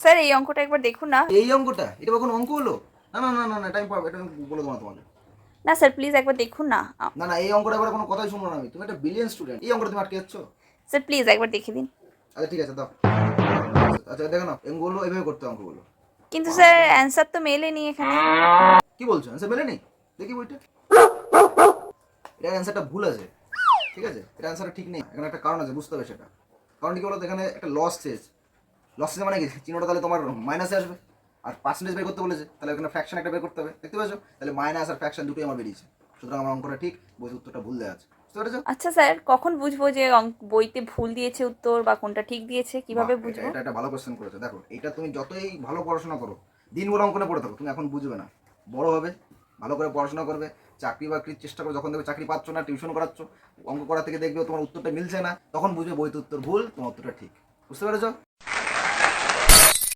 Sir এই অঙ্কটা একবার দেখুন না। এই অঙ্কটা? এটা কখন অঙ্ক হলো? না না না না না, টাইম পাবে, এটা আমি বলে দেবো না তোমাকে। না স্যার প্লিজ একবার দেখুন না। না না, এই অঙ্কটা এবার কোনো কথাই শুনবো না আমি। তুমি একটা ব্রিলিয়েন্ট স্টুডেন্ট, এই অঙ্কটা তুমি আটকে যাচ্ছ। স্যার প্লিজ একবার দেখে দিন। আচ্ছা ঠিক আছে, দাও। আচ্ছা দেখো না, অঙ্কগুলো এইভাবে করতে হবে, অঙ্কগুলো। কিন্তু স্যার অ্যান্সার তো মেলেনি এখানে। কি বলছো, অ্যান্সার মেলেনি? দেখি বইটা। এটার অ্যান্সারটা ভুল আছে, ঠিক আছে? এটা অ্যান্সারটা ঠিক নেই, এখানে একটা কারণ আছে, বুঝতে হবে সেটা। কারণ কি বলতো, এখানে একটা লস চেয়েছে। লস চেয়েছে মানে কি, চিহ্নটা তাহলে তোমার মাইনাসে আসবে। আর পার্সেন্টেজ বের করতে বলেছে, তাহলে এখানে ফ্র্যাকশন একটা বের করতে হবে, দেখতে পাচ্ছ? তাহলে মাইনাস আর ফ্র্যাকশন দুটোই আমার বেরিয়েছে। সুতরাং আমার অঙ্কটা ঠিক, বইয়ের উত্তরটা ভুল দেওয়া আছে। বুঝতে পেরেছো? আচ্ছা স্যার কখন বুঝবো যে বইতে ভুল দিয়েছে উত্তর বা কোনটা ঠিক দিয়েছে, বাহ, কিভাবে এটা বুঝবো? এটা একটা ভালো কোশ্চেন করেছো। দেখো, এটা তুমি যতই ভালো পড়াশোনা করো, দিনভর অঙ্কনে পড়ে থাকো, তুমি এখন বুঝবে না। বড় হবে, ভালো করে পড়াশোনা করবে, চাকরি বাকরির চেষ্টা করো, যখন দেখবে চাকরি পাচ্ছ না, টিউশন করাচ্ছ, অঙ্ক করা থেকে দেখবে তোমার উত্তরটা মিলছে না, তখন বুঝবে বইতে উত্তর ভুল, তোমার উত্তরটা ঠিক। বুঝতে পেরেছো?